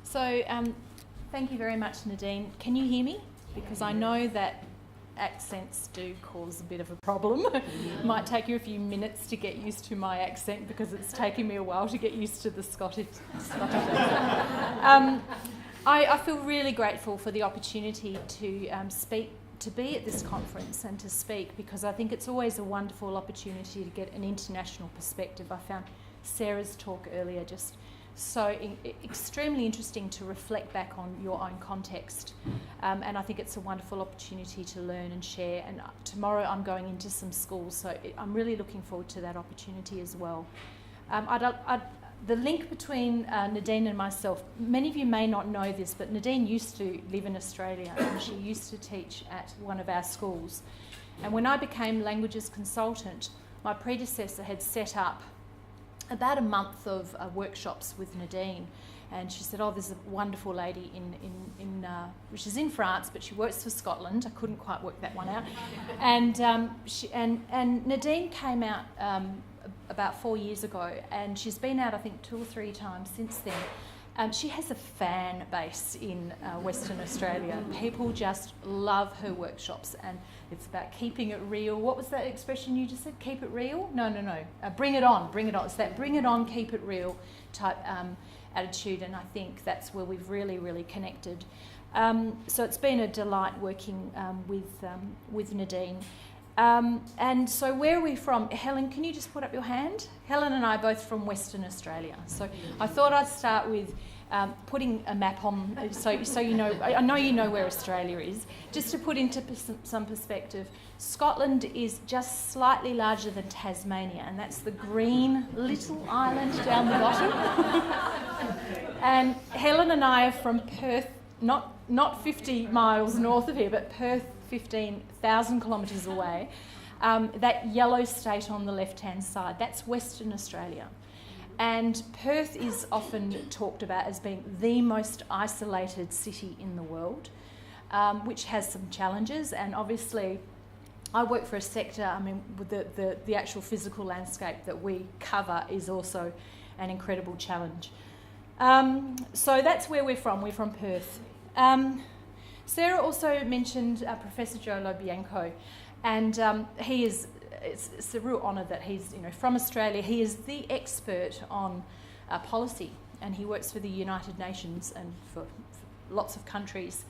So thank you very much, Nadine. Can you hear me? Because I know that accents do cause a bit of a problem. It might take you a few minutes to get used to my accent because it's taken me a while to get used to the Scottish accent. I feel really grateful for the opportunity to be at this conference and to speak, because I think it's always a wonderful opportunity to get an international perspective. I found Sarah's talk earlier just so extremely interesting to reflect back on your own context, and I think it's a wonderful opportunity to learn and share. And tomorrow I'm going into some schools, so I'm really looking forward to that opportunity as well. The link between Nadine and myself, many of you may not know this, but Nadine used to live in Australia and she used to teach at one of our schools. And when I became languages consultant, my predecessor had set up about a month of workshops with Nadine, and she said, there's a wonderful lady which is in France, but she works for Scotland. I couldn't quite work that one out. And Nadine came out about 4 years ago, and she's been out I think 2 or 3 times since then. She has a fan base in Western Australia. People just love her workshops, and it's about keeping it real. What was that expression you just said? Keep it real? No. Bring it on, bring it on. It's that bring it on, keep it real type attitude, and I think that's where we've really, really connected. So it's been a delight working with Nadine. And so where are we from? Helen, can you just put up your hand? Helen and I are both from Western Australia. So I thought I'd start with putting a map on, so you know, I know you know where Australia is. Just to put into some perspective, Scotland is just slightly larger than Tasmania, and that's the green little island down the bottom. And Helen and I are from Perth, not 50 miles north of here, but Perth, 15,000 kilometres away. That yellow state on the left-hand side, that's Western Australia. And Perth is often talked about as being the most isolated city in the world, which has some challenges. And obviously, I work for a sector, I mean, with the actual physical landscape that we cover is also an incredible challenge. So that's where we're from. We're from Perth. Sarah also mentioned Professor Joe Lobianco, and he is. It's a real honour that he's from Australia. He is the expert on policy, and he works for the United Nations and for lots of countries.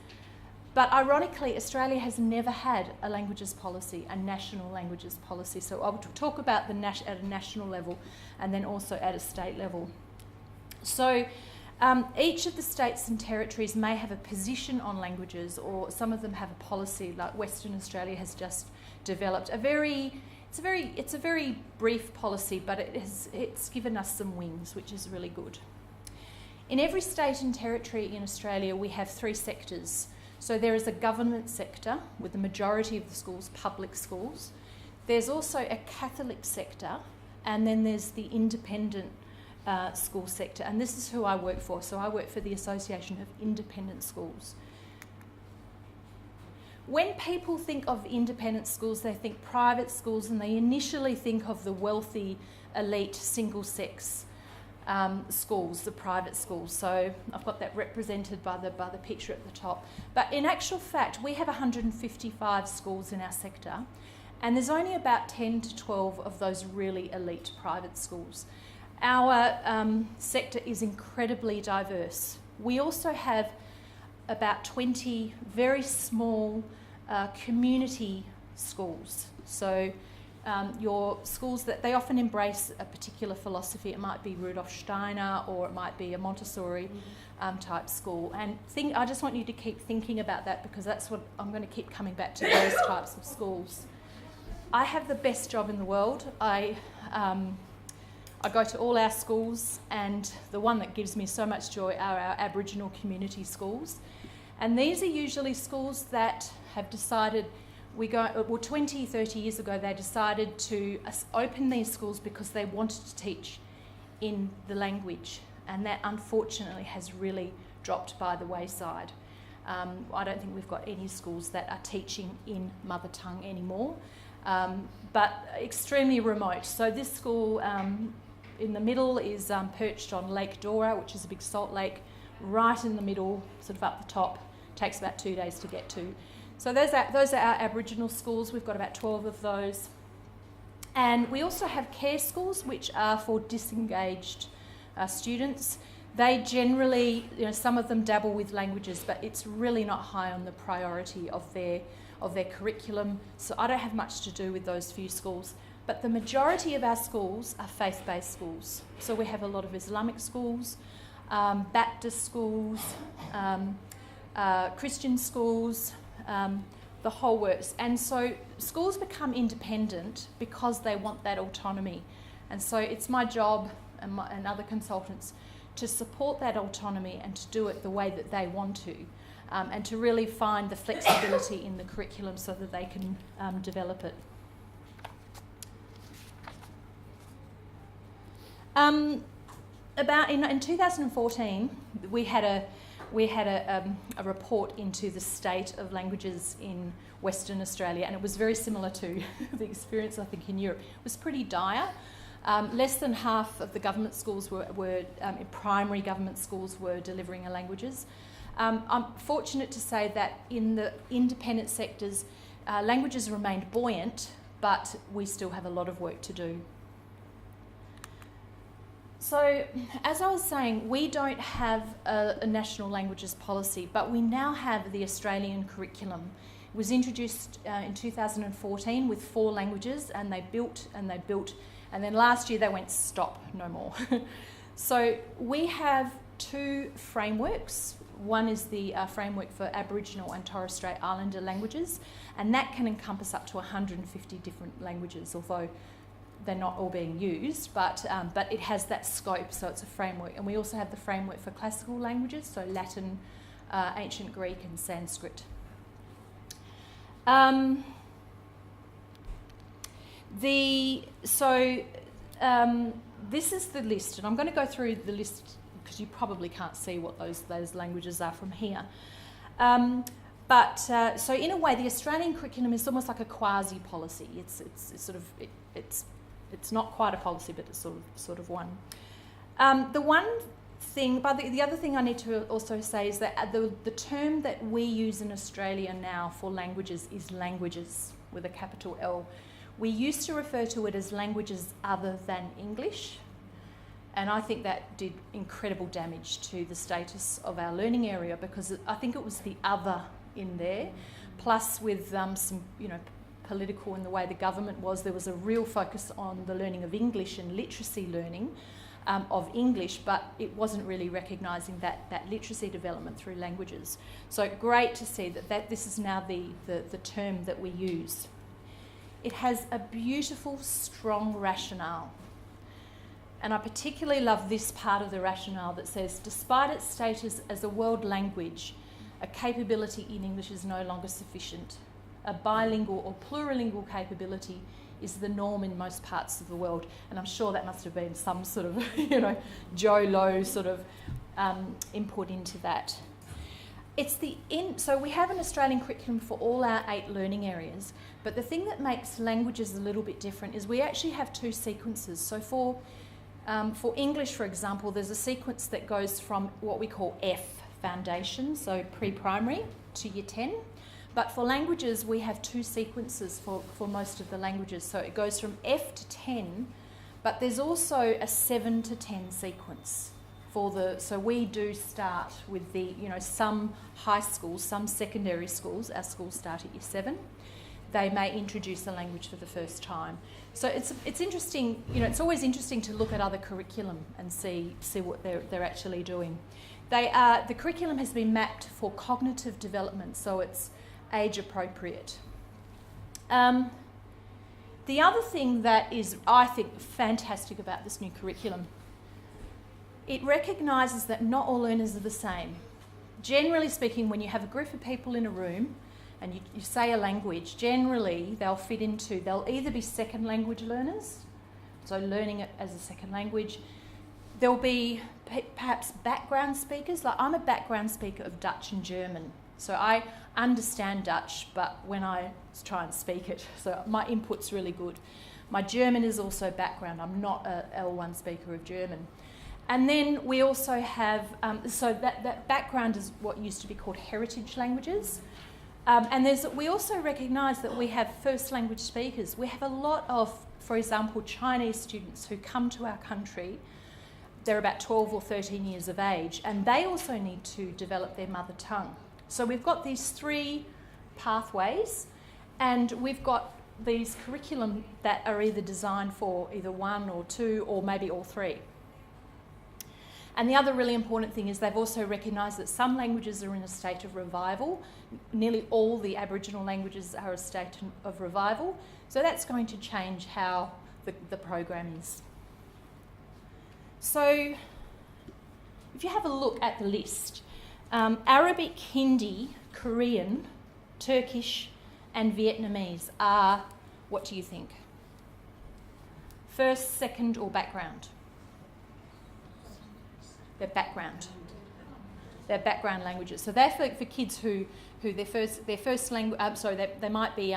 But ironically, Australia has never had a languages policy, a national languages policy. So I'll talk about at a national level, and then also at a state level. So. Each of the states and territories may have a position on languages, or some of them have a policy. Like Western Australia has just developed it's a very brief policy, but it's given us some wings, which is really good. In every state and territory in Australia, we have 3 sectors. So there is a government sector with the majority of the schools public schools. There's also a Catholic sector, and then there's the independent school sector, and this is who I work for. So I work for the Association of Independent Schools. When people think of independent schools, they think private schools, and they initially think of the wealthy, elite, single-sex schools, the private schools. So I've got that represented by the picture at the top. But in actual fact, we have 155 schools in our sector, and there's only about 10 to 12 of those really elite private schools. Our sector is incredibly diverse. We also have about 20 very small community schools. So your schools that they often embrace a particular philosophy. It might be Rudolf Steiner, or it might be a Montessori type school. And I just want you to keep thinking about that, because that's what I'm going to keep coming back to, those types of schools. I have the best job in the world. I go to all our schools, and the one that gives me so much joy are our Aboriginal community schools. And these are usually schools that have decided 20, 30 years ago, they decided to open these schools because they wanted to teach in the language, and that unfortunately has really dropped by the wayside. I don't think we've got any schools that are teaching in mother tongue anymore, but extremely remote. So this school in the middle is perched on Lake Dora, which is a big salt lake right in the middle, sort of up the top. Takes about 2 days to get to. So those are our Aboriginal schools. We've got about 12 of those. And we also have care schools, which are for disengaged students. They generally, some of them dabble with languages, but it's really not high on the priority of their curriculum. So I don't have much to do with those few schools. But the majority of our schools are faith-based schools. So we have a lot of Islamic schools, Baptist schools, Christian schools, the whole works. And so schools become independent because they want that autonomy. And so it's my job and other consultants to support that autonomy and to do it the way that they want to, and to really find the flexibility in the curriculum so that they can develop it. In 2014, we had a report into the state of languages in Western Australia, and it was very similar to the experience, I think, in Europe. It was pretty dire. Less than half of the government schools primary government schools were delivering languages. I'm fortunate to say that in the independent sectors, languages remained buoyant, but we still have a lot of work to do. So, as I was saying, we don't have a national languages policy, but we now have the Australian curriculum. It was introduced in 2014 with 4 languages, and they built, and then last year they went stop, no more. So we have 2 frameworks. One is the framework for Aboriginal and Torres Strait Islander languages, and that can encompass up to 150 different languages, although they're not all being used, but it has that scope, so it's a framework. And we also have the framework for classical languages, so Latin, Ancient Greek and Sanskrit. This is the list, and I'm going to go through the list because you probably can't see what those languages are from here. So in a way, the Australian curriculum is almost like a quasi-policy. It's not quite a policy, but it's sort of one. The other thing I need to also say is that the term that we use in Australia now for languages is languages with a capital L. We used to refer to it as languages other than English, and I think that did incredible damage to the status of our learning area, because I think it was the other in there, plus with some, political in the way the government was, there was a real focus on the learning of English and literacy learning of English, but it wasn't really recognising that literacy development through languages. So great to see that this is now the term that we use. It has a beautiful, strong rationale. And I particularly love this part of the rationale that says, despite its status as a world language, a capability in English is no longer sufficient. A bilingual or plurilingual capability is the norm in most parts of the world. And I'm sure that must have been some sort of, Joe Low sort of input into that. So we have an Australian curriculum for all our 8 learning areas, but the thing that makes languages a little bit different is we actually have 2 sequences. So for English, for example, there's a sequence that goes from what we call F, foundation, so pre-primary, to year 10. But for languages, we have 2 sequences for most of the languages. So it goes from F to 10, but there's also a 7 to 10 sequence. So we do start with some high schools, some secondary schools, our schools start at year 7. They may introduce a language for the first time. So it's interesting, it's always interesting to look at other curriculum and see what they're actually doing. The curriculum has been mapped for cognitive development, so it's age appropriate. The other thing that is, I think, fantastic about this new curriculum, it recognises that not all learners are the same. Generally speaking, when you have a group of people in a room and you say a language, generally they'll either be second language learners, so learning it as a second language. There'll be perhaps background speakers. Like I'm a background speaker of Dutch and German, so I understand Dutch, but when I try and speak it, so my input's really good. My German is also background. I'm not a L1 speaker of German. And then we also have, so that background is what used to be called heritage languages. And we also recognise that we have first language speakers. We have a lot of, for example, Chinese students who come to our country. They're about 12 or 13 years of age, and they also need to develop their mother tongue. So we've got these three pathways, and we've got these curriculum that are either designed for either one or two or maybe all three. And the other really important thing is they've also recognised that some languages are in a state of revival. Nearly all the Aboriginal languages are a state of revival. So that's going to change how the program is. So if you have a look at the list, Arabic, Hindi, Korean, Turkish and Vietnamese are, what do you think? First, second or background? They're background. They're background languages. So they're for kids who their first language. They might be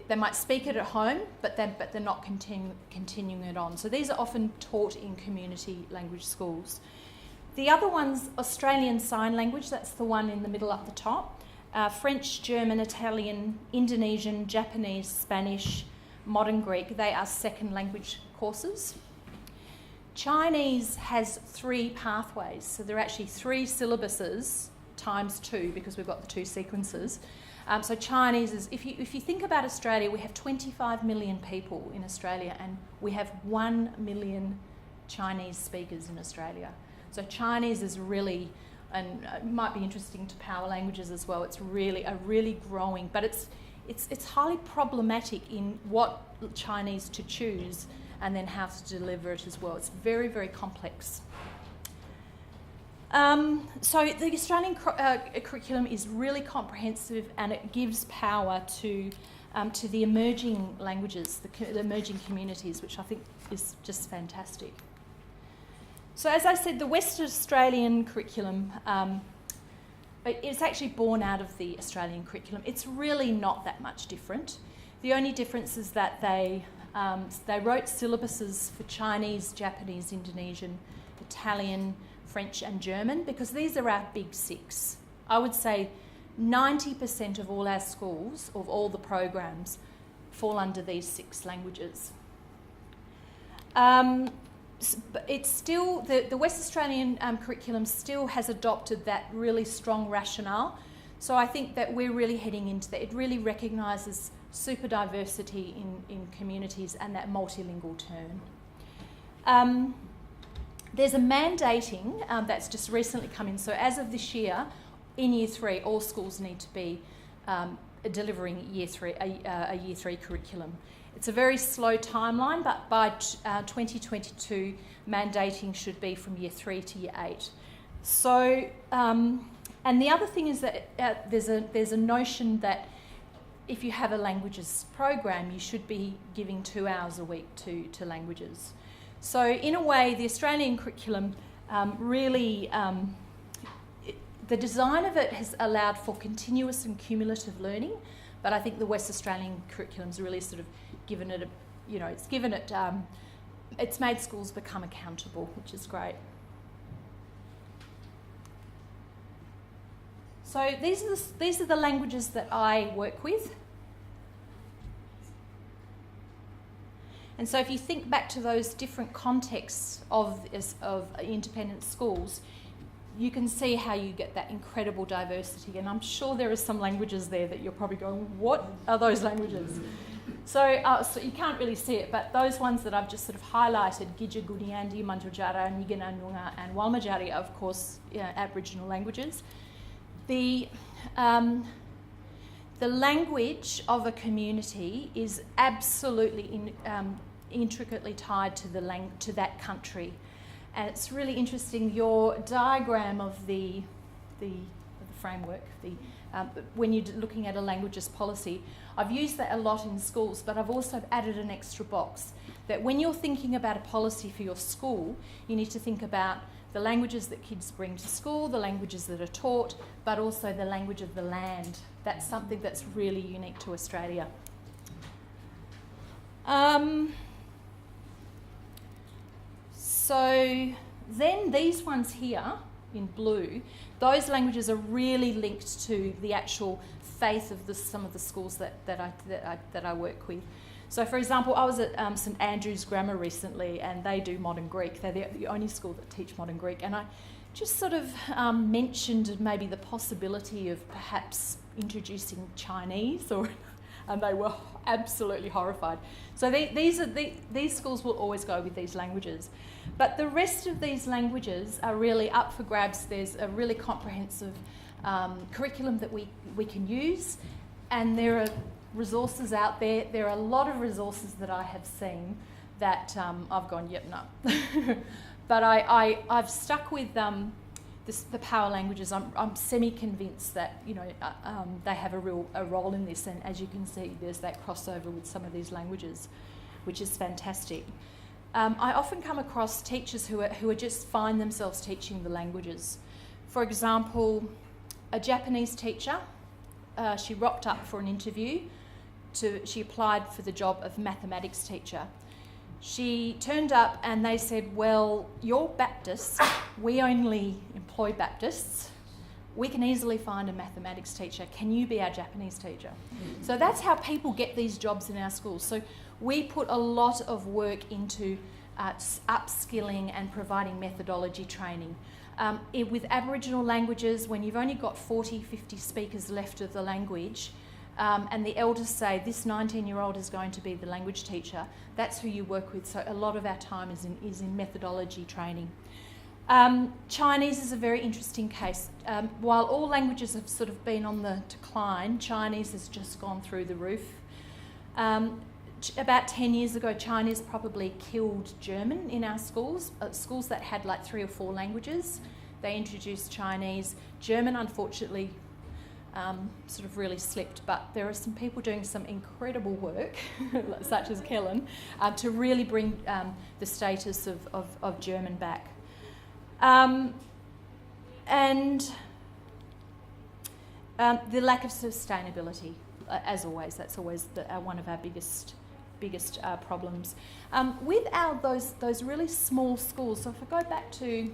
they might speak it at home, but they're not continuing it on. So these are often taught in community language schools. The other one's Australian Sign Language. That's the one in the middle up the top. French, German, Italian, Indonesian, Japanese, Spanish, Modern Greek. They are second language courses. Chinese has 3 pathways, so there are actually 3 syllabuses times 2 because we've got the 2 sequences. So Chinese is, if you think about Australia, we have 25 million people in Australia and we have 1 million Chinese speakers in Australia. So Chinese is really, and it might be interesting to PowerLanguages as well, it's really growing, but it's highly problematic in what Chinese to choose and then how to deliver it as well. It's very, very complex. So the Australian curriculum is really comprehensive and it gives power to the emerging languages, the emerging communities, which I think is just fantastic. So as I said, the West Australian curriculum, it's actually born out of the Australian curriculum. It's really not that much different. The only difference is that they wrote syllabuses for Chinese, Japanese, Indonesian, Italian, French and German because these are our big 6. I would say 90% of all our schools, of all the programs, fall under these 6 languages. It's still, the West Australian curriculum still has adopted that really strong rationale. So I think that we're really heading into that. It really recognises super diversity in communities and that multilingual turn. There's a mandating that's just recently come in. So as of this year, in Year 3, all schools need to be delivering a Year 3 curriculum. It's a very slow timeline, but by 2022, mandating should be from Year 3 to Year 8. So, and the other thing is that there's a notion that if you have a languages program, you should be giving 2 hours a week to languages. So in a way, the Australian curriculum really, the design of it has allowed for continuous and cumulative learning, but I think the West Australian curriculum's really sort of given it it's made schools become accountable, which is great. So these are the languages that I work with. And so if you think back to those different contexts of independent schools, you can see how you get that incredible diversity. And I'm sure there are some languages there that you're probably going, what are those languages? So you can't really see it, but those ones that I've just sort of highlighted, Gija, Guniandi, Mandurjara, Nigina, Noongar and Walmatjari are, of course, Aboriginal languages. The language of a community is absolutely intricately tied to that country. And it's really interesting, your diagram of the framework, when you're looking at a languages policy, I've used that a lot in schools, but I've also added an extra box that when you're thinking about a policy for your school, you need to think about the languages that kids bring to school, the languages that are taught, but also the language of the land. That's something that's really unique to Australia. So Then these ones here in blue, those languages are really linked to the actual faith of some of the schools that I work with. So, for example, I was at St Andrew's Grammar recently, and they do modern Greek. They're the only school that teach modern Greek, and I just sort of mentioned maybe the possibility of perhaps introducing Chinese, and they were absolutely horrified. So these schools will always go with these languages. But the rest of these languages are really up for grabs. There's a really comprehensive curriculum that we can use, and there are resources out there. There are a lot of resources that I have seen that I've gone, yep, no. But I've stuck with the power languages. I'm semi-convinced that they have a role in this, and as you can see, there's that crossover with some of these languages, which is fantastic. I often come across teachers who are just find themselves teaching the languages. For example, a Japanese teacher, she rocked up for an interview. She applied for the job of mathematics teacher. She turned up and they said, well, you're Baptists, we only employ Baptists. We can easily find a mathematics teacher. Can you be our Japanese teacher? So that's how people get these jobs in our schools. So we put a lot of work into upskilling and providing methodology training. With Aboriginal languages, when you've only got 40, 50 speakers left of the language, and the elders say this 19-year-old is going to be the language teacher, that's who you work with. So a lot of our time is in methodology training. Chinese is a very interesting case. While all languages have sort of been on the decline, Chinese has just gone through the roof. About 10 years ago, Chinese probably killed German in our schools. Schools that had like 3 or 4 languages, they introduced Chinese. German, unfortunately, sort of really slipped, but there are some people doing some incredible work, such as Kellen, to really bring the status of German back. And the lack of sustainability, as always, that's always one of our biggest problems. With those really small schools, so if I go back to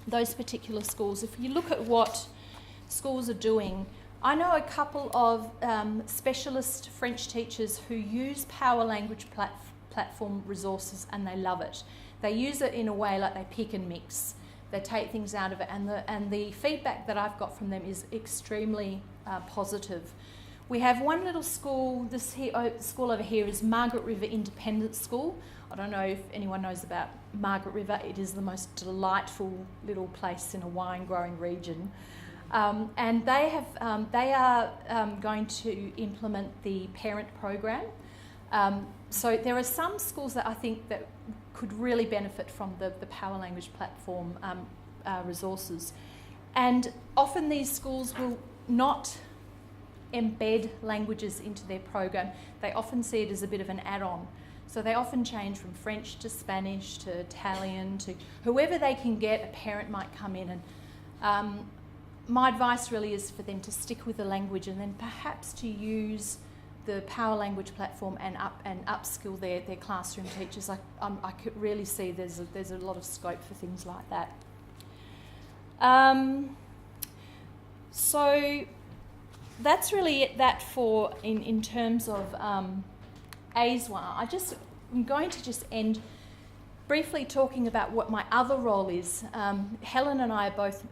those particular schools, if you look at what schools are doing, I know a couple of specialist French teachers who use PowerLanguage platform resources and they love it. They use it in a way like they pick and mix. They take things out of it, and the feedback that I've got from them is extremely positive. We have one little school, school over here is Margaret River Independent School. I don't know if anyone knows about Margaret River. It is the most delightful little place in a wine-growing region. And they are going to implement the parent program. So there are some schools that I think that could really benefit from the PowerLanguage platform resources. And often these schools will not embed languages into their program. They often see it as a bit of an add-on. So they often change from French to Spanish to Italian to whoever they can get. A parent might come in, and my advice really is for them to stick with the language and then perhaps to use the PowerLanguage platform and upskill their classroom teachers. I could really see there's a lot of scope for things like that. So that's really it for in terms of AISWA. I'm going to just end briefly talking about what my other role is. Helen and I are both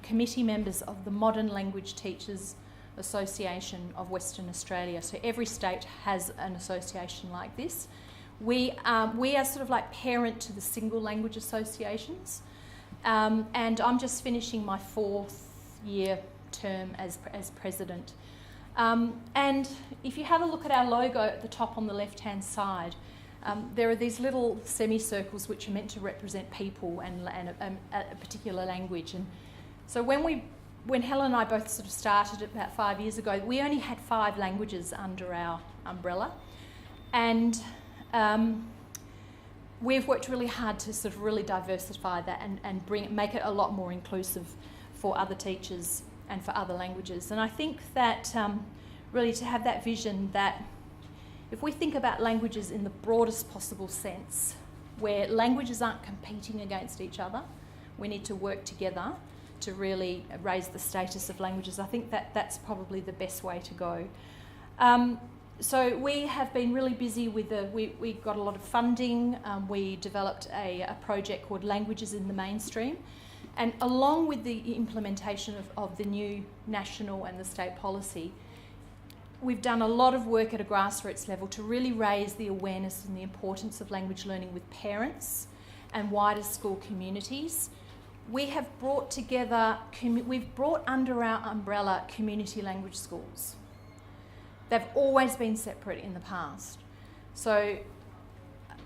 committee members of the Modern Language Teachers Association of Western Australia. So every state has an association like this. We are sort of like parent to the single language associations, and I'm just finishing my 4th year term as president. And if you have a look at our logo at the top on the left-hand side, there are these little semicircles which are meant to represent people and a particular language. And so when Helen and I both sort of started about 5 years ago, we only had 5 languages under our umbrella. And we've worked really hard to sort of really diversify that and make it a lot more inclusive for other teachers and for other languages. And I think that really to have that vision that if we think about languages in the broadest possible sense, where languages aren't competing against each other. We need to work together to really raise the status of languages. I think that's probably the best way to go. So we have been really busy with we got a lot of funding. We developed a project called Languages in the Mainstream. And along with the implementation of the new national and the state policy, we've done a lot of work at a grassroots level to really raise the awareness and the importance of language learning with parents and wider school communities. We have brought together, we've brought under our umbrella community language schools. They've always been separate in the past. So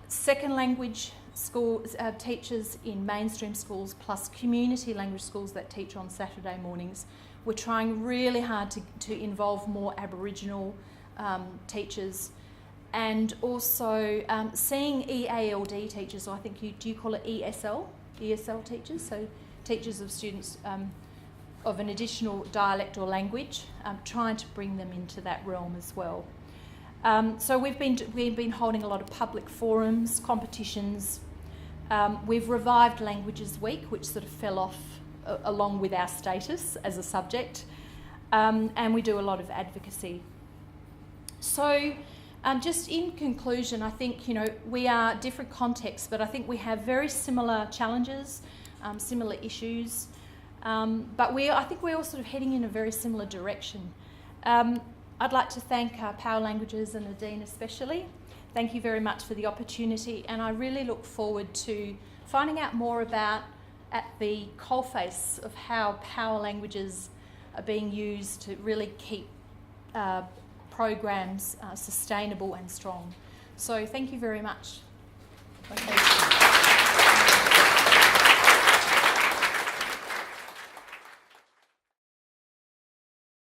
second language school teachers in mainstream schools plus community language schools that teach on Saturday mornings. We're trying really hard to involve more Aboriginal teachers, and also seeing EALD teachers, or I think do you call it ESL teachers, so teachers of students of an additional dialect or language, trying to bring them into that realm as well. So we've been holding a lot of public forums, competitions. We've revived Languages Week, which sort of fell off along with our status as a subject, and we do a lot of advocacy. So just in conclusion, I think, we are different contexts, but I think we have very similar challenges, similar issues, but I think we're all sort of heading in a very similar direction. I'd like to thank PowerLanguages and Nadine especially. Thank you very much for the opportunity, and I really look forward to finding out more about at the coalface of how PowerLanguages are being used to really keep programs sustainable and strong. So thank you very much. Okay.